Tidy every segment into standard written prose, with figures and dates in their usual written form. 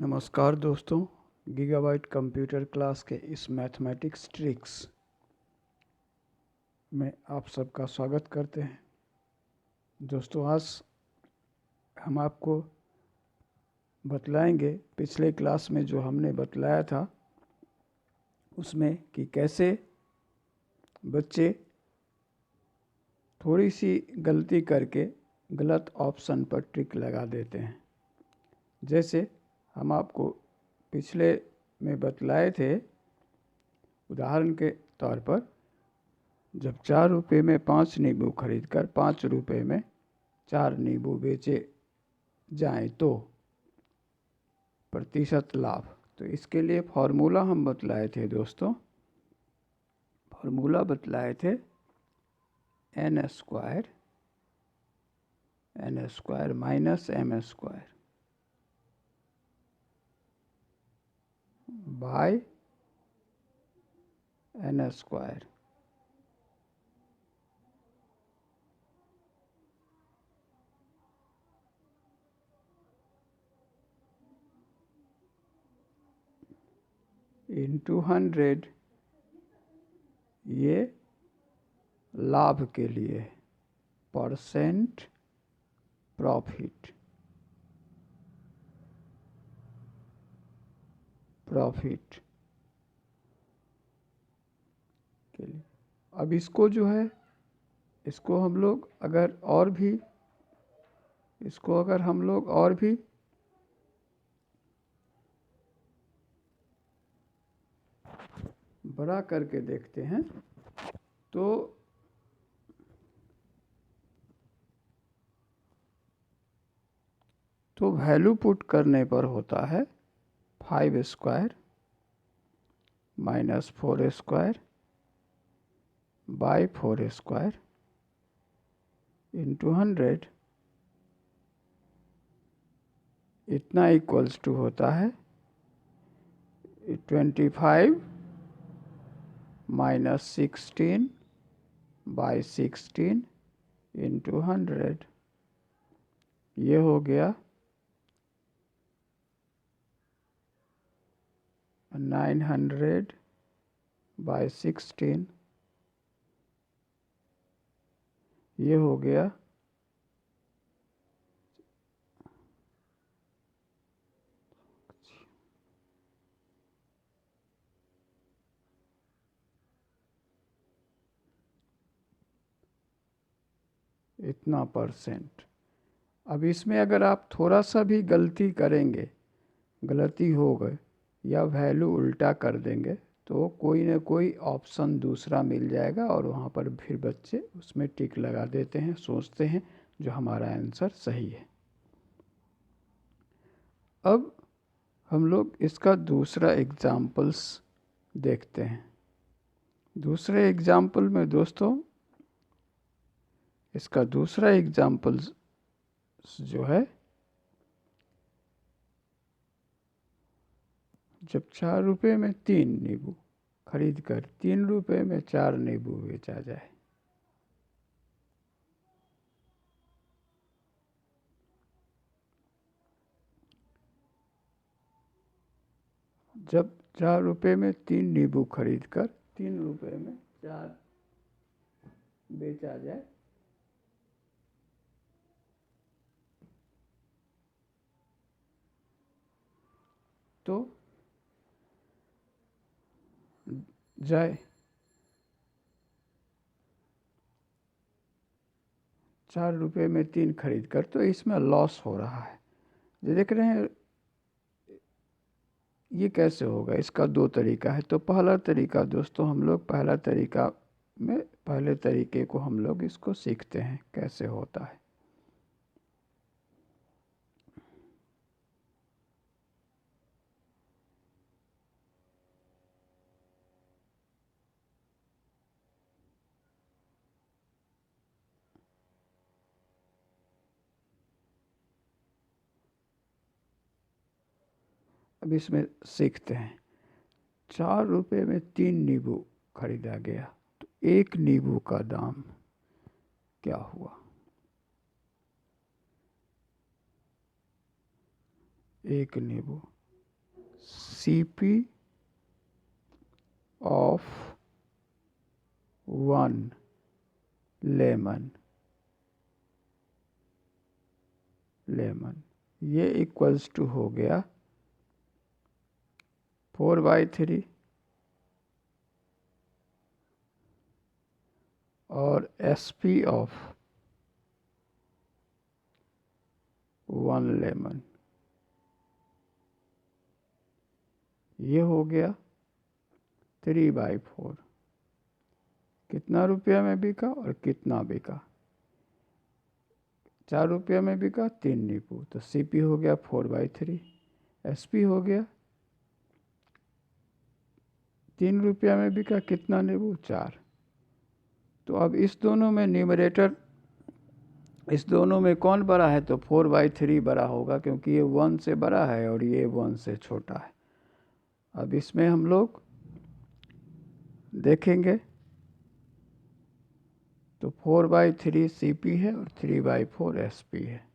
नमस्कार दोस्तों, gigabyte computer class के इस मैथमेटिक्स ट्रिक्स में आप सबका स्वागत करते हैं। दोस्तों, आज हम आपको बतलाएंगे पिछले क्लास में जो हमने बतलाया था उसमें कि कैसे बच्चे थोड़ी सी गलती करके गलत ऑप्शन पर टिक लगा देते हैं। जैसे हम आपको पिछले में बतलाए थे, उदाहरण के तौर पर जब 4 रुपये में 5 नींबू खरीद कर 5 रुपये में 4 नींबू बेचे जाएं तो प्रतिशत लाभ। तो इसके लिए फॉर्मूला हम बतलाए थे दोस्तों। फॉर्मूला बतलाए थे n square minus m square by n square. Into 100, ये लाभ के लिए परसेंट प्रॉफिट के लिए। अब इसको जो है, इसको हम लोग अगर और भी बड़ा करके देखते हैं तो वैल्यू पुट करने पर होता है 5 square minus 4 square by 4 square into 100, इतना इक्वल्स टू होता है 25 माइनस 16 बाय 16 इंटू 100। ये हो गया 900 बाय 16। ये हो गया इतना परसेंट। अब इसमें अगर आप थोड़ा सा भी गलती हो गए या वैल्यू उल्टा कर देंगे तो कोई ना कोई ऑप्शन दूसरा मिल जाएगा और वहाँ पर फिर बच्चे उसमें टिक लगा देते हैं, सोचते हैं जो हमारा आंसर सही है। अब हम लोग इसका दूसरा एग्जाम्पल्स देखते हैं। दूसरे एग्जाम्पल में दोस्तों, इसका दूसरा एग्जाम्पल्स जो है, जब 4 रुपये में 3 नींबू खरीद कर 3 रुपये में 4 नींबू बेचा जाए। जब 4 रुपये में 3 नींबू खरीद कर 3 रुपये में 4 बेचा जाए तो जाए 4 रुपये में 3 खरीद कर, तो इसमें लॉस हो रहा है। ये देख रहे हैं, ये कैसे होगा? इसका 2 तरीका है। तो पहला तरीका दोस्तों, हम लोग पहले तरीके को हम लोग इसको सीखते हैं कैसे होता है। अब इसमें सीखते हैं। 4 रुपये में 3 नींबू खरीदा गया, तो 1 नींबू का दाम क्या हुआ? 1 नींबू CP of 1 लेमन ये इक्वल्स टू हो गया 4/3 और SP ऑफ 1 लेमन ये हो गया 3/4। कितना रुपया में बिका और कितना बिका? 4 रुपया में बिका 3 नींबू, तो CP हो गया 4/3। SP हो गया 3 रुपया में बिका कितना नींबू? 4। तो अब इस दोनों में न्यूमरेटर, इस दोनों में कौन बड़ा है? तो 4/3 बड़ा होगा, क्योंकि ये 1 से बड़ा है और ये 1 से छोटा है। अब इसमें हम लोग देखेंगे तो 4/3 CP है और 3/4 SP है।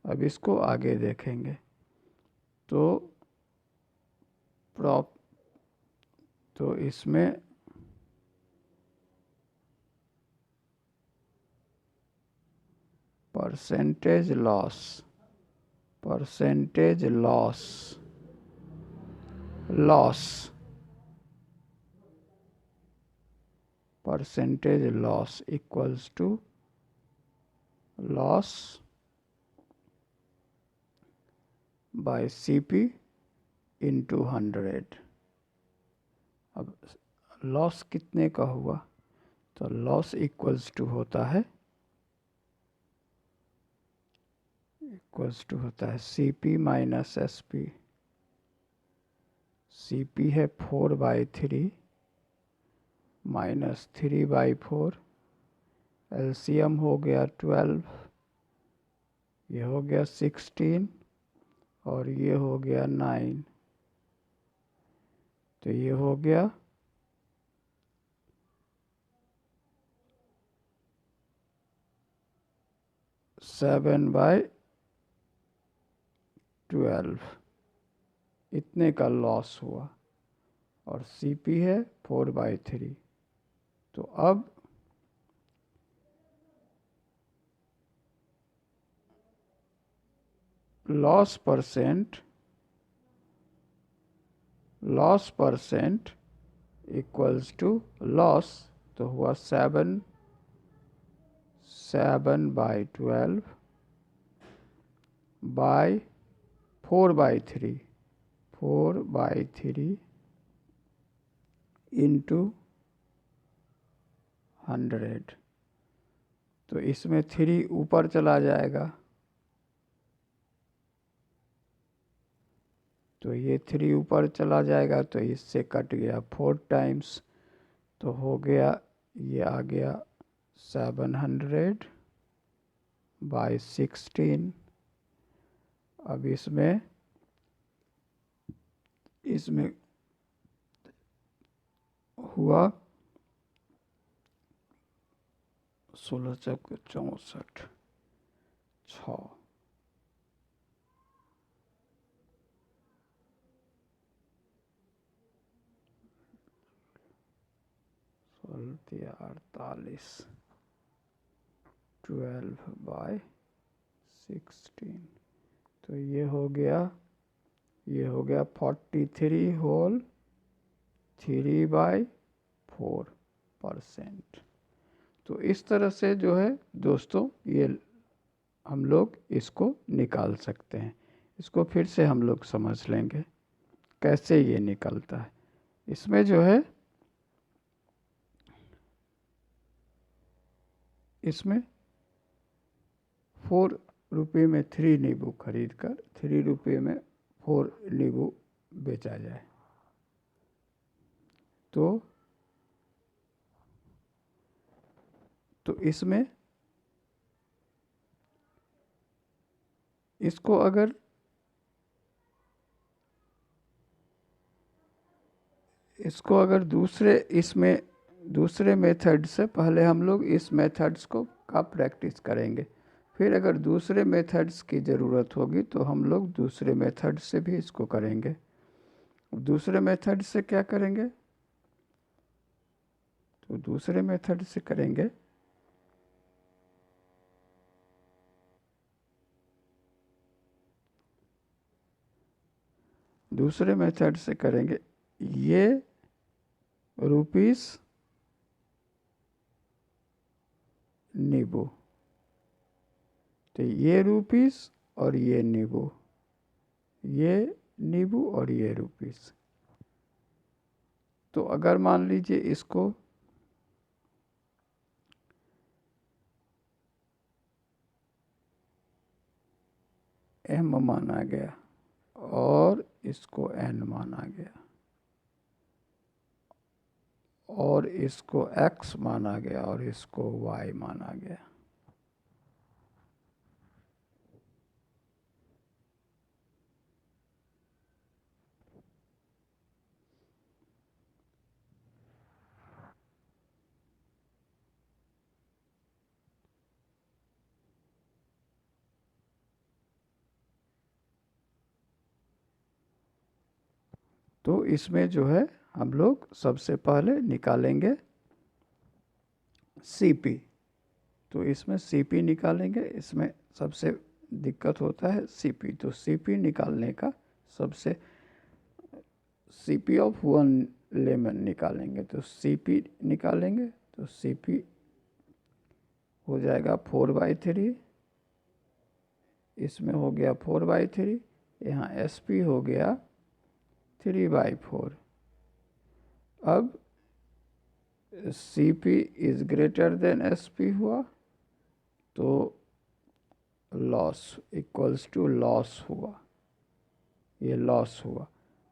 अब इसको आगे देखेंगे तो इसमें percentage loss equals to loss by CP into 100। अब लॉस कितने का हुआ? तो लॉस इक्वल्स टू होता है CP माइनस SP। CP है 4/3 माइनस 3/4, LCM हो गया 12, ये हो गया 16 और ये हो गया 9, तो ये हो गया 7/12 इतने का लॉस हुआ और CP है 4/3। तो अब loss percent equals to loss, तो हुआ 7/12 बाय 4/3 इंटू 100। तो इसमें 3 ऊपर चला जाएगा, तो ये 3 ऊपर चला जाएगा, तो इससे कट गया 4 टाइम्स, तो हो गया, ये आ गया 700/16। अब इसमें हुआ 16 चौके 64 6 48 12/16, तो ये हो गया 43 होल 3/4%। तो इस तरह से जो है दोस्तों, ये हम लोग इसको निकाल सकते हैं। इसको फिर से हम लोग समझ लेंगे कैसे ये निकलता है। इसमें जो है, इसमें 4 रुपये में 3 नींबू खरीद कर 3 रुपये में 4 नींबू बेचा जाए, तो इसमें इसको अगर दूसरे मेथड से, पहले हम लोग इस मेथड्स का प्रैक्टिस करेंगे, फिर अगर दूसरे मेथड्स की ज़रूरत होगी तो हम लोग दूसरे मेथड से भी इसको करेंगे। दूसरे मेथड से क्या करेंगे? तो दूसरे मेथड से करेंगे ये रुपीस नींबू, तो ये रुपीस और ये नींबू, ये नींबू और ये रुपीस। तो अगर मान लीजिए इसको m माना गया और इसको n माना गया और इसको x माना गया और इसको y माना गया, तो इसमें जो है हम लोग सबसे पहले निकालेंगे CP। तो इसमें CP निकालेंगे, इसमें सबसे दिक्कत होता है CP। तो CP निकालने का सबसे CP ऑफ 1 लेमन निकालेंगे। तो CP निकालेंगे तो CP हो जाएगा 4/3, इसमें हो गया 4/3, यहाँ SP हो गया 3/4। अब CP is greater than SP हुआ तो लॉस इक्वल्स टू लॉस हुआ, ये लॉस हुआ।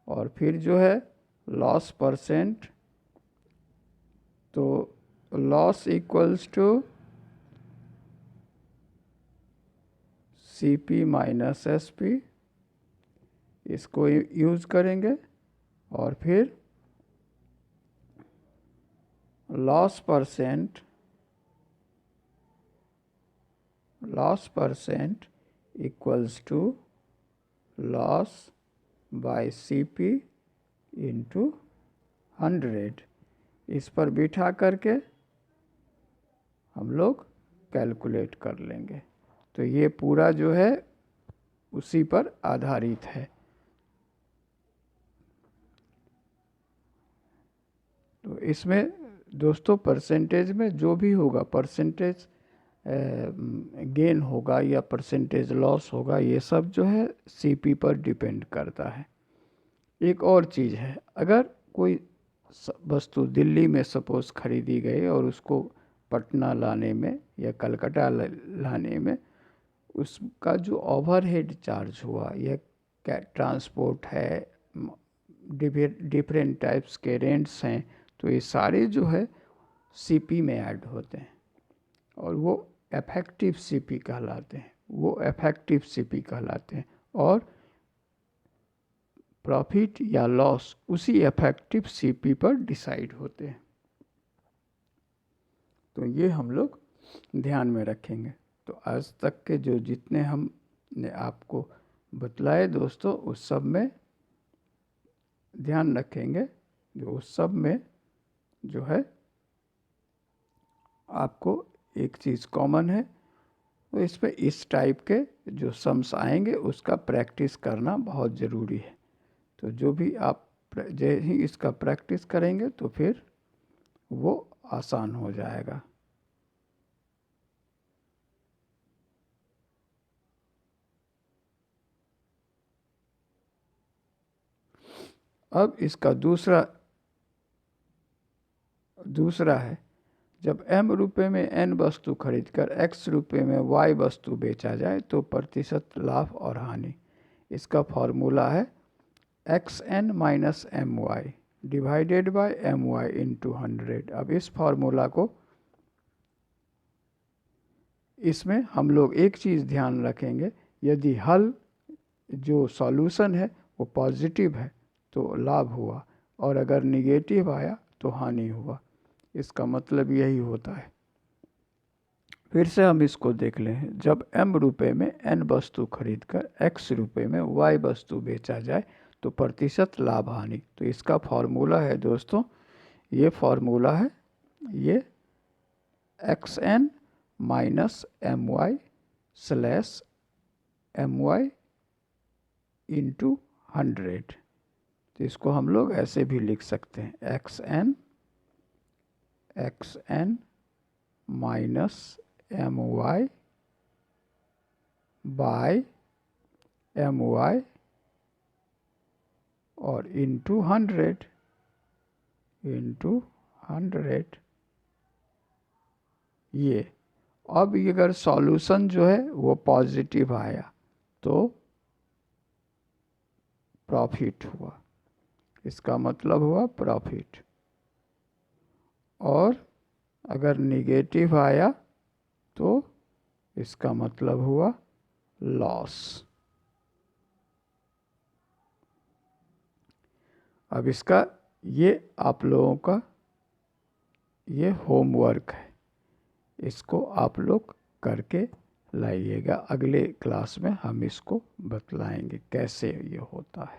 और फिर जो है लॉस परसेंट, तो loss equals to CP minus SP, इसको यूज़ करेंगे। और फिर loss percent equals to loss by CP into 100। इस पर बिठा करके हम लोग कैलकुलेट कर लेंगे। तो ये पूरा जो है उसी पर आधारित है। तो इसमें दोस्तों परसेंटेज में जो भी होगा, परसेंटेज गेन होगा या परसेंटेज लॉस होगा, ये सब जो है CP पर डिपेंड करता है। एक और चीज़ है, अगर कोई वस्तु दिल्ली में सपोज़ खरीदी गई और उसको पटना लाने में या कलकत्ता लाने में उसका जो ओवरहेड चार्ज हुआ, या ट्रांसपोर्ट है, डिफरेंट टाइप्स के रेंट्स हैं, तो ये सारे जो है CP में ऐड होते हैं और वो इफेक्टिव CP कहलाते हैं। और प्रॉफिट या लॉस उसी इफेक्टिव CP पर डिसाइड होते हैं। तो ये हम लोग ध्यान में रखेंगे। तो आज तक के जो जितने हमने आपको बतलाए दोस्तों, उस सब में ध्यान रखेंगे। जो उस सब में जो है आपको एक चीज़ कॉमन है, तो इसमें इस टाइप के जो सम्स आएंगे उसका प्रैक्टिस करना बहुत ज़रूरी है। तो जो भी आप जैसे ही इसका प्रैक्टिस करेंगे तो फिर वो आसान हो जाएगा। अब इसका दूसरा है, जब M रुपये में N वस्तु खरीदकर X रुपये में Y वस्तु बेचा जाए तो प्रतिशत लाभ और हानि। इसका फॉर्मूला है XN minus MY divided by MY into 100। अब इस फॉर्मूला को, इसमें हम लोग एक चीज़ ध्यान रखेंगे, यदि हल जो सॉल्यूशन है वो पॉजिटिव है तो लाभ हुआ, और अगर निगेटिव आया तो हानि हुआ। इसका मतलब यही होता है। फिर से हम इसको देख लें। जब M रुपये में N वस्तु खरीदकर X रुपये में Y वस्तु बेचा जाए तो प्रतिशत लाभ हानि। तो इसका फॉर्मूला है दोस्तों, ये फॉर्मूला है ये XN minus MY slash MY into 100। तो इसको हम लोग ऐसे भी लिख सकते हैं, XN minus MY by MY और इंटू 100 ये। अब अगर सॉल्यूशन जो है वो पॉजिटिव आया तो प्रॉफिट हुआ, इसका मतलब हुआ प्रॉफिट। और अगर निगेटिव आया तो इसका मतलब हुआ लॉस। अब इसका ये आप लोगों का ये होमवर्क है, इसको आप लोग करके लाइएगा। अगले क्लास में हम इसको बतलाएंगे कैसे ये होता है।